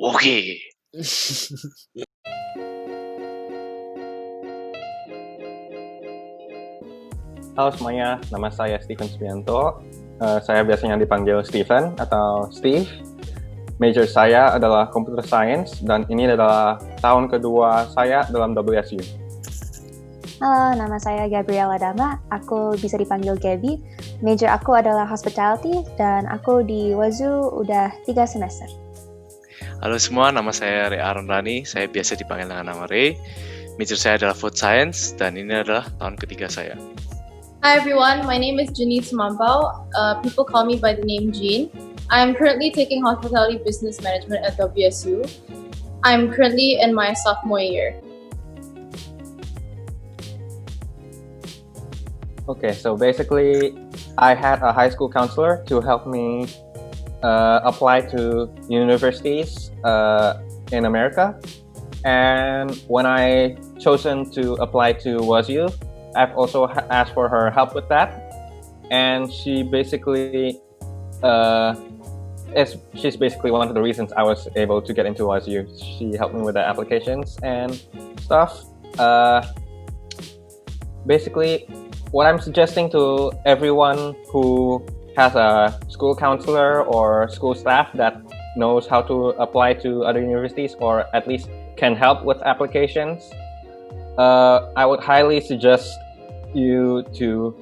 Oke. Halo semuanya, nama saya Steven Subianto. Saya biasanya dipanggil Steven atau Steve. Major saya adalah Computer Science dan ini adalah tahun kedua saya dalam WSU. Halo, nama saya Gabriela Dama. Aku bisa dipanggil Gaby. Major aku adalah Hospitality dan aku di WSU udah 3 semester. Halo semua, nama saya Ray Aaron Rani. Saya biasa dipanggil dengan nama Ray. Major saya adalah Food Science dan ini adalah tahun ketiga saya. Hi everyone, my name is Janice Mampao. People call me by the name Jean. I'm currently taking Hospitality Business Management at WSU. I'm currently in my sophomore year. Okay, so basically, I had a high school counselor to help me apply to universities in America. And when I chosen to apply to WSU, I've also asked for her help with that. And she basically, she's basically one of the reasons I was able to get into WSU. She helped me with the applications and stuff. Basically, what I'm suggesting to everyone who has a school counselor or school staff that knows how to apply to other universities or at least can help with applications, I would highly suggest you to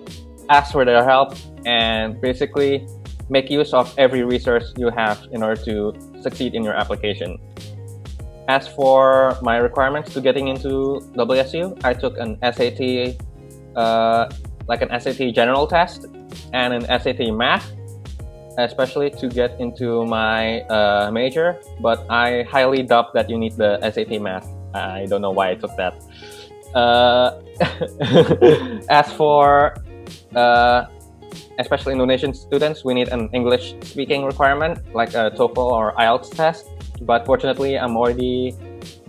ask for their help and basically make use of every resource you have in order to succeed in your application. As for my requirements to getting into WSU, I took an SAT, like an SAT general test and an SAT math, especially to get into my major, but I highly doubt that you need the SAT math. I don't know why I took that. As for especially Indonesian students, we need an English speaking requirement like a TOEFL or IELTS test, but fortunately I'm already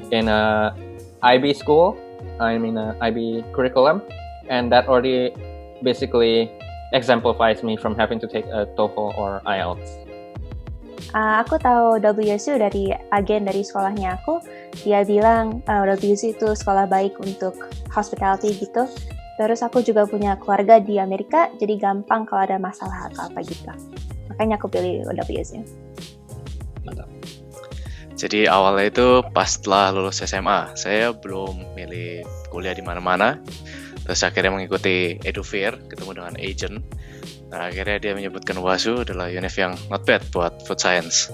in a IB school. I'm in a IB curriculum, and that already basically exemplifies me from having to take a TOEFL or IELTS. Aku tahu WSU dari agen dari sekolahnya aku. Dia bilang WSU itu sekolah baik untuk hospitality gitu. Terus aku juga punya keluarga di Amerika, jadi gampang kalau ada masalah atau apa gitu. Makanya aku pilih WSU. Mantap. Jadi awalnya itu pas setelah lulus SMA, saya belum milih kuliah di mana-mana. Terus akhirnya mengikuti EduFair, ketemu dengan agent. Nah, akhirnya dia menyebutkan WSU adalah univ yang not bad buat food science.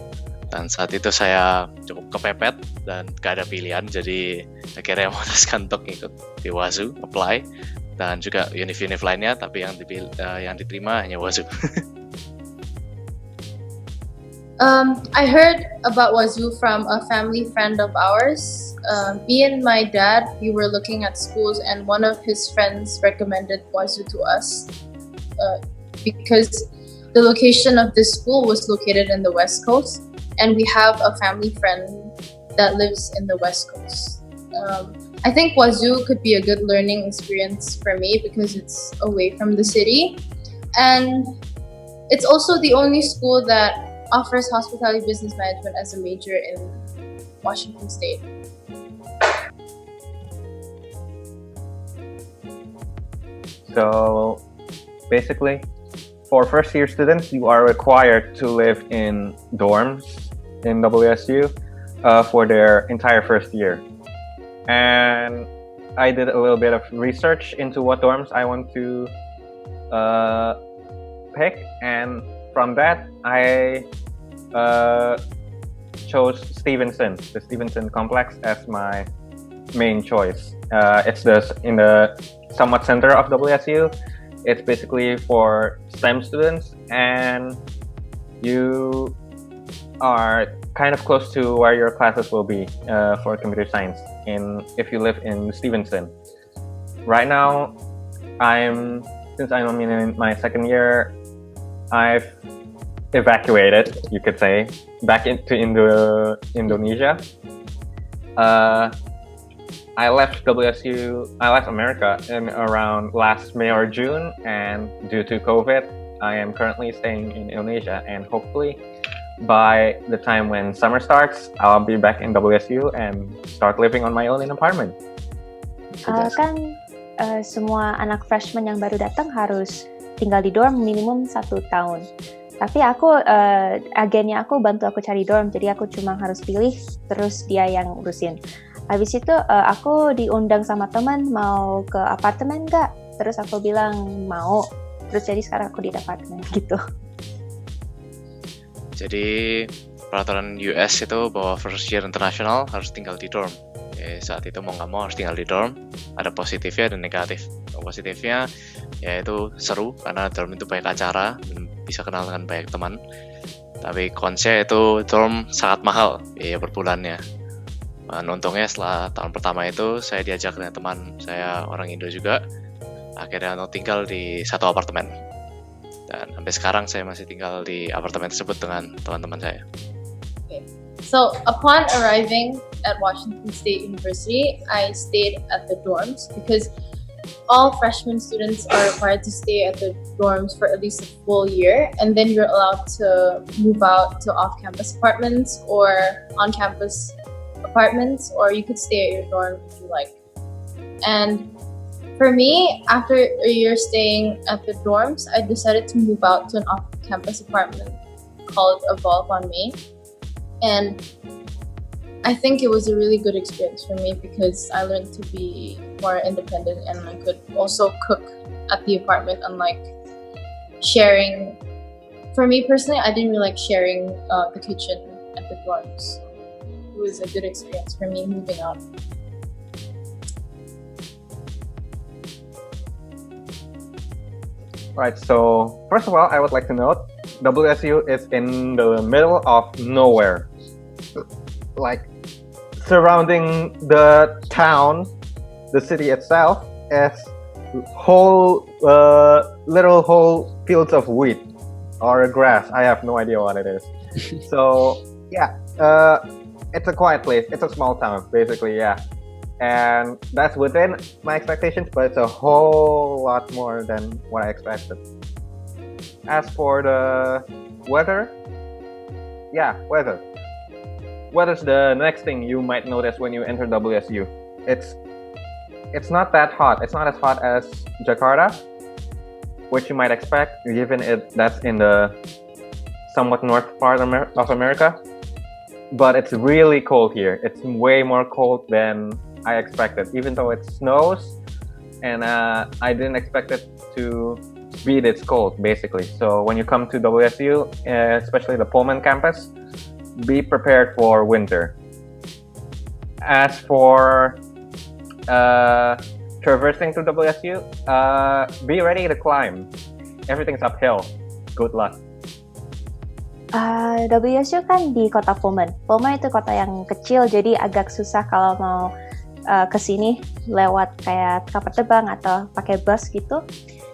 Dan saat itu saya cukup kepepet dan gak ada pilihan, jadi akhirnya memutuskan untuk ikut di WSU, apply. Dan juga univ-univ lainnya, tapi yang diterima hanya WSU. I heard about WSU from a family friend of ours. Me and my dad, we were looking at schools and one of his friends recommended WSU to us because the location of this school was located in the West Coast and we have a family friend that lives in the West Coast. I think WSU could be a good learning experience for me because it's away from the city and it's also the only school that offers hospitality business management as a major in Washington State. So basically, for first year students, you are required to live in dorms in WSU for their entire first year. And I did a little bit of research into what dorms I want to pick, and from that I chose Stevenson, the Stevenson complex, as my main choice. It's in the somewhat center of WSU. It's basically for STEM students, and you are kind of close to where your classes will be for computer science if you live in Stevenson. Right now, since I'm in my second year, I've evacuated, you could say, back into Indonesia. I left America in around last May or June, and due to COVID, I am currently staying in Indonesia, and hopefully by the time when summer starts, I'll be back in WSU and start living on my own in apartment. Kan semua anak freshman yang baru datang harus tinggal di dorm minimum 1 tahun. Tapi aku agennya aku bantu aku cari dorm, jadi aku cuma harus pilih, terus dia yang urusin. Habis itu aku diundang sama teman mau ke apartemen nggak? Terus aku bilang mau. Terus jadi sekarang aku di apartemen gitu. Jadi peraturan US itu bahwa first year internasional harus tinggal di dorm. Saat itu mau nggak mau harus tinggal di dorm. Ada positifnya dan negatif. Positifnya ya itu seru karena dorm itu banyak acara, bisa kenal dengan banyak teman. Tapi konsepnya itu dorm sangat mahal ya per bulannya. Dan untungnya setelah tahun pertama itu saya diajak dengan teman saya orang Indo juga. Akhirnya tinggal di satu apartemen. Dan sampai sekarang saya masih tinggal di apartemen tersebut dengan teman-teman saya. Okay. So upon arriving at Washington State University, I stayed at the dorms because all freshman students are required to stay at the dorms for at least a full year, and then you're allowed to move out to off-campus apartments or on-campus apartments, or you could stay at your dorm if you like. And for me, after a year staying at the dorms, I decided to move out to an off-campus apartment called AWAL on Main. And I think it was a really good experience for me because I learned to be more independent and I could also cook at the apartment, unlike sharing. For me personally, I didn't really like sharing the kitchen at the dorms. It was a good experience for me moving out. Right, so first of all, I would like to note WSU is in the middle of nowhere. Like, surrounding the town, the city itself, is little whole fields of wheat or grass. I have no idea what it is. So, yeah, it's a quiet place. It's a small town, basically, yeah. And that's within my expectations, but it's a whole lot more than what I expected. As for the weather, weather's the next thing you might notice when you enter WSU. It's not that hot. It's not as hot as Jakarta, which you might expect, given that's in the somewhat north part of America. But it's really cold here. It's way more cold than I expected, even though it snows, and I didn't expect it to be this cold, basically. So when you come to WSU, especially the Pullman campus, be prepared for winter. As for traversing through WSU, be ready to climb. Everything's uphill. Good luck. WSU kan di kota Pullman. Pullman itu kota yang kecil, jadi agak susah kalau mau ke sini lewat kayak kapal terbang atau pakai bus gitu.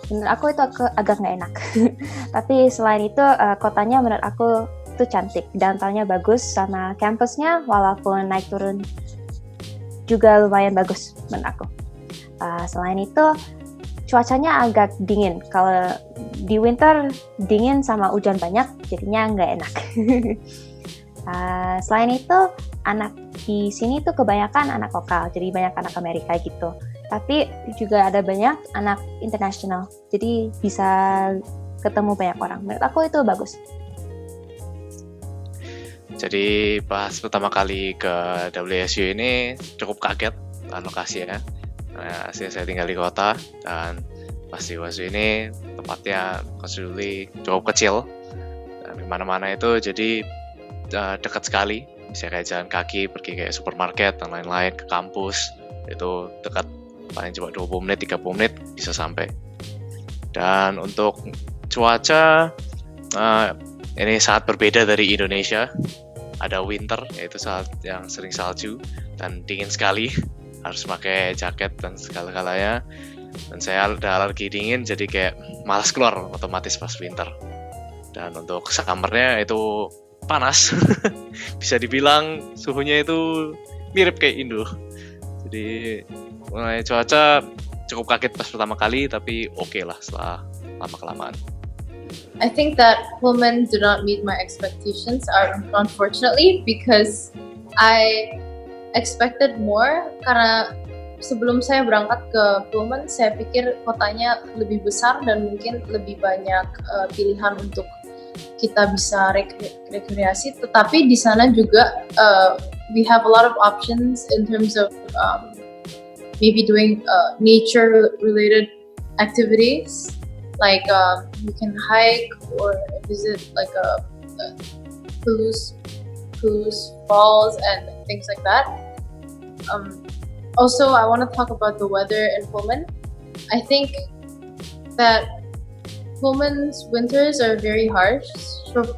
Menurut aku itu agak nggak enak. Tapi selain itu kotanya menurut aku itu cantik, downtownnya bagus, sama kampusnya walaupun naik turun juga lumayan bagus menurut aku. Selain itu cuacanya agak dingin. Kalau di winter dingin sama hujan banyak, jadinya nggak enak. Selain itu anak di sini tuh kebanyakan anak lokal, jadi banyak anak Amerika gitu. Tapi juga ada banyak anak internasional, jadi bisa ketemu banyak orang. Menurut aku itu bagus. Jadi pas pertama kali ke WSU ini cukup kaget lokasinya. Aslinya saya tinggal di kota, dan pas di WSU ini tempatnya considerably cukup kecil. Dan di mana-mana itu jadi dekat sekali. Bisa kayak jalan kaki, pergi kayak supermarket dan lain-lain, ke kampus. Itu dekat, paling cuma 20 menit, 30 menit bisa sampai. Dan untuk cuaca, ini sangat berbeda dari Indonesia. Ada winter, yaitu saat yang sering salju, dan dingin sekali. Harus pakai jaket dan segala-galanya. Dan saya ada alergi dingin, jadi kayak malas keluar otomatis pas winter. Dan untuk summernya itu panas. Bisa dibilang suhunya itu mirip kayak Indo. Jadi mulai cuaca cukup kaget pas pertama kali, tapi oke lah setelah lama-kelamaan. I think that Pullman did not meet my expectations, unfortunately, because I expected more. Karena sebelum saya berangkat ke Pullman, saya pikir kotanya lebih besar dan mungkin lebih banyak pilihan untuk kita bisa rekreasi. Tetapi di sana juga we have a lot of options in terms of maybe doing nature-related activities. Like you can hike or visit like a Palouse Falls and things like that. Also, I want to talk about the weather in Pullman. I think that Pullman's winters are very harsh.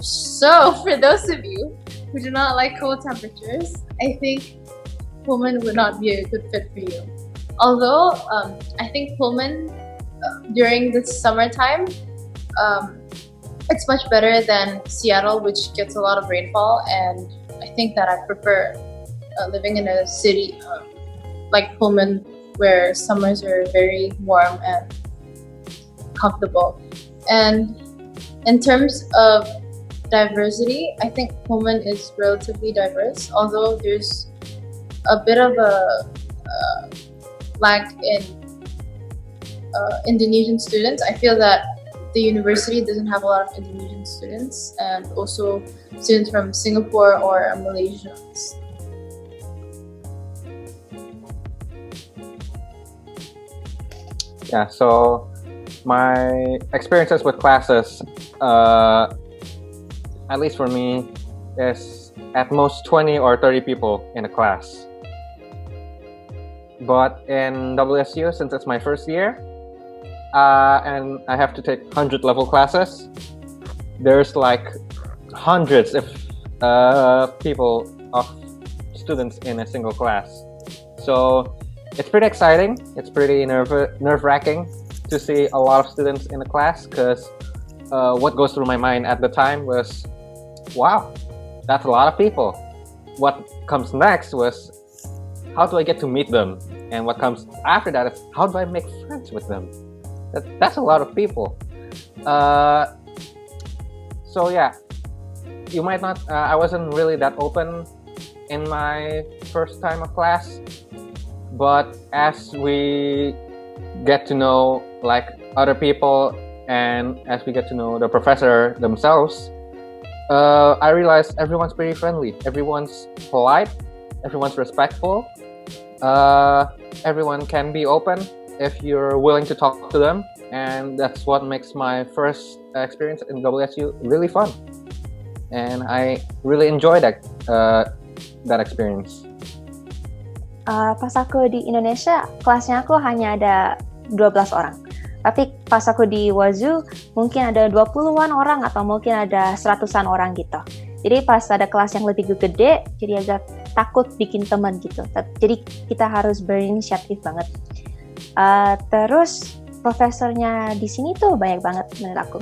So for those of you who do not like cold temperatures, I think Pullman would not be a good fit for you. Although I think Pullman during the summertime, it's much better than Seattle, which gets a lot of rainfall, and I think that I prefer living in a city like Pullman, where summers are very warm and comfortable. And in terms of diversity, I think Pullman is relatively diverse, although there's a bit of a lack in Indonesian students. I feel that the university doesn't have a lot of Indonesian students, and also students from Singapore or Malaysia. Yeah, so my experiences with classes, at least for me, is at most 20 or 30 people in a class. But in WSU, since it's my first year, and I have to take 100 level classes, there's like hundreds of people of students in a single class. So it's pretty exciting. It's pretty nerve-wracking to see a lot of students in the class, because what goes through my mind at the time was, wow, that's a lot of people. What comes next was, how do I get to meet them? And what comes after that is, how do I make friends with them? That's a lot of people. So yeah, you might not, I wasn't really that open in my first time of class, but as we get to know like other people, and as we get to know the professor themselves, I realized everyone's pretty friendly, everyone's polite, everyone's respectful, everyone can be open if you're willing to talk to them, and that's what makes my first experience in WSU really fun, and I really enjoyed that experience. Pas aku di Indonesia, kelasnya aku hanya ada 12 orang. Tapi pas aku di WSU, mungkin ada 20-an orang atau mungkin ada 100-an orang gitu. Jadi pas ada kelas yang lebih gede, jadi agak takut bikin teman gitu. Jadi kita harus berinisiatif banget. Terus profesornya di sini tuh banyak banget menurut aku.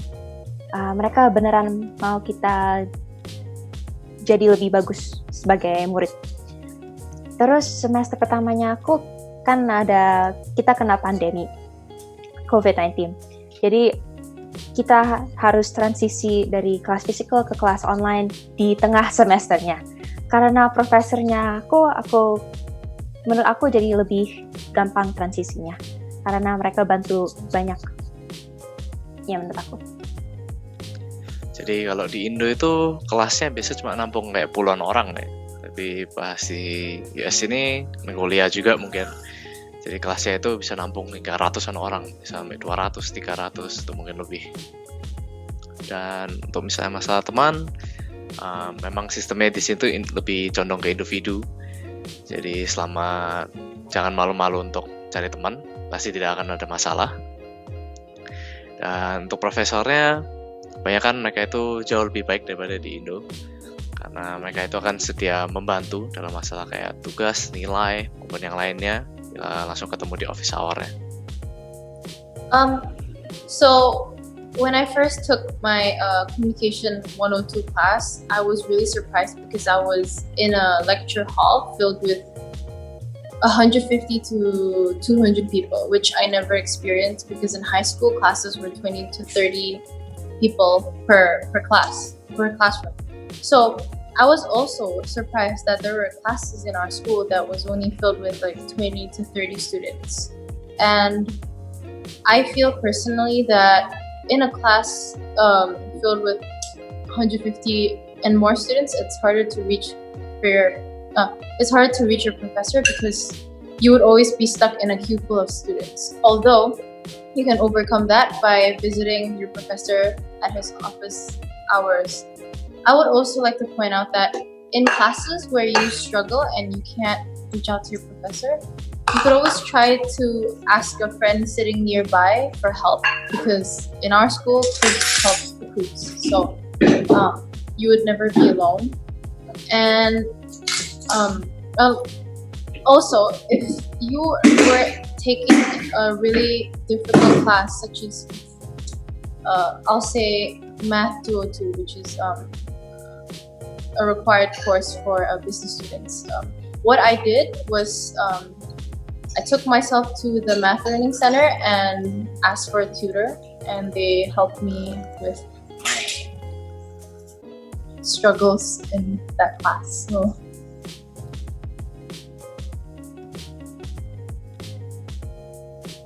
Mereka beneran mau kita jadi lebih bagus sebagai murid. Terus semester pertamanya aku kan kita kena pandemi COVID-19. Jadi kita harus transisi dari kelas fisikal ke kelas online di tengah semesternya. Karena profesornya menurut aku jadi lebih gampang transisinya. Karena mereka bantu banyak. Ya menurut aku. Jadi kalau di Indo itu kelasnya biasa cuma nampung kayak puluhan orang deh. Tapi pas di US ini kuliah juga mungkin. Jadi kelasnya itu bisa nampung 300-an orang, bisa sampai 200, 300 atau mungkin lebih. Dan untuk misalnya masalah teman, memang sistemnya di situ lebih condong ke individu. Jadi jangan malu-malu untuk cari teman, pasti tidak akan ada masalah. Dan untuk profesornya, kebanyakan mereka itu jauh lebih baik daripada di Indo. Karena mereka itu akan setia membantu dalam masalah kayak tugas, nilai, maupun yang lainnya. Langsung ketemu di office hour-nya. So when I first took my communication 102 class, I was really surprised because I was in a lecture hall filled with 150 to 200 people, which I never experienced because in high school classes were 20 to 30 people per classroom. So I was also surprised that there were classes in our school that was only filled with like 20 to 30 students. And I feel personally that in a class filled with 150 and more students, it's harder to reach your professor because you would always be stuck in a queue full of students. Although you can overcome that by visiting your professor at his office hours. I would also like to point out that in classes where you struggle and you can't reach out to your professor, you could always try to ask a friend sitting nearby for help, because in our school, groups help the groups. So you would never be alone. And also, if you were taking a really difficult class, such as I'll say Math 202, which is a required course for business students. What I did was I took myself to the Math Learning Center and asked for a tutor, and they helped me with my struggles in that class. So.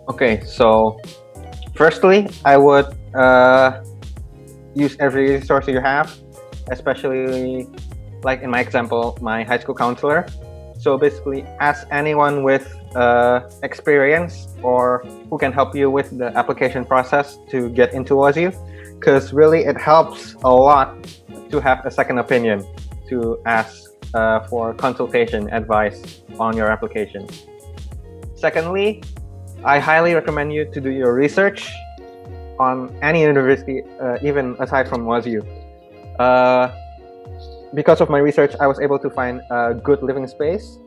Okay, so firstly, I would use every resource you have, especially like in my example, my high school counselor. So basically, ask anyone with experience or who can help you with the application process to get into WSU, because really it helps a lot to have a second opinion, to ask for consultation advice on your application. Secondly, I highly recommend you to do your research on any university, even aside from WSU. Because of my research, I was able to find a good living space.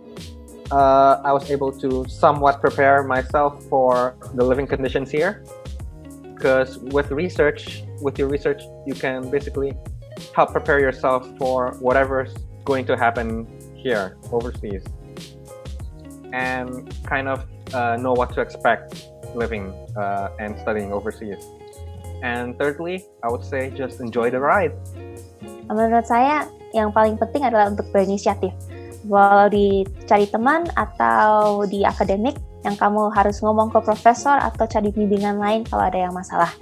I was able to somewhat prepare myself for the living conditions here. Because with your research, you can basically help prepare yourself for whatever's going to happen here, overseas. And kind of know what to expect living and studying overseas. And thirdly, I would say just enjoy the ride. Menurut saya, yang paling penting adalah untuk berinisiatif. Walau dicari teman atau di akademik, yang kamu harus ngomong ke profesor atau cari bimbingan lain kalau ada yang masalah.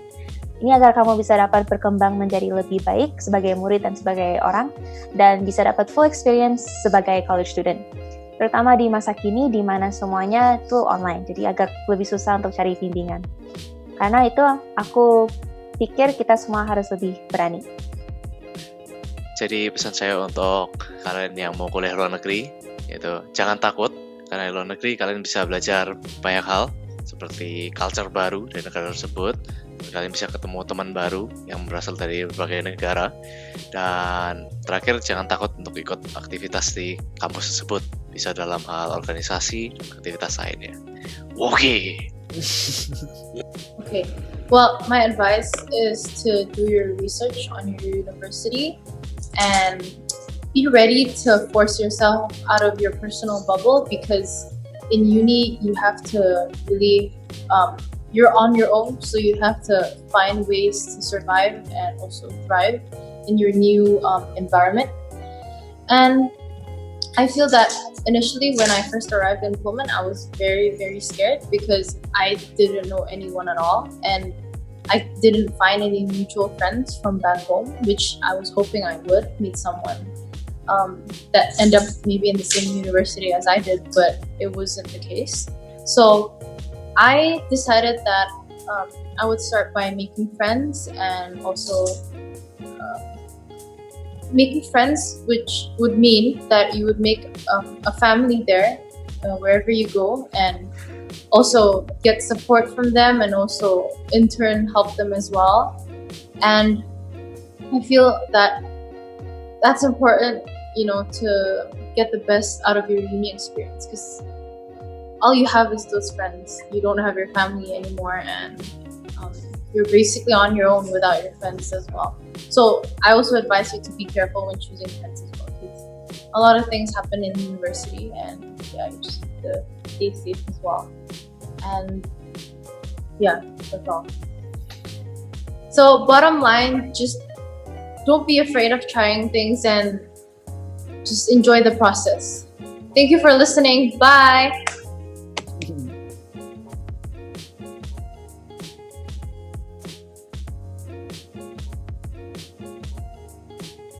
Ini agar kamu bisa dapat berkembang menjadi lebih baik sebagai murid dan sebagai orang, dan bisa dapat full experience sebagai college student. Terutama di masa kini di mana semuanya itu online, jadi agak lebih susah untuk cari bimbingan. Karena itu aku pikir kita semua harus lebih berani. Jadi pesan saya untuk kalian yang mau kuliah luar negeri, yaitu jangan takut, karena di luar negeri kalian bisa belajar banyak hal, seperti culture baru dari negara tersebut. Kalian bisa ketemu teman baru yang berasal dari berbagai negara. Dan terakhir, jangan takut untuk ikut aktivitas di kampus tersebut, bisa dalam hal organisasi dan aktivitas lainnya. Oke. Okay. Well, my advice is to do your research on your university and be ready to force yourself out of your personal bubble, because in uni you have to really you're on your own, so you have to find ways to survive and also thrive in your new environment. And I feel that initially when I first arrived in Pullman, I was very, very scared because I didn't know anyone at all, and I didn't find any mutual friends from back home, which I was hoping I would meet someone that end up maybe in the same university as I did, but it wasn't the case. So I decided that I would start by making friends, and also making friends, which would mean that you would make a family there wherever you go, and also get support from them, and also in turn help them as well. And I feel that that's important, to get the best out of your uni experience, because all you have is those friends. You don't have your family anymore, and you're basically on your own without your friends as well. So I also advise you to be careful when choosing friends as well, because a lot of things happen in university, and you just have to stay safe as well. And yeah, that's all. So bottom line, just don't be afraid of trying things and just enjoy the process. Thank you for listening. Bye.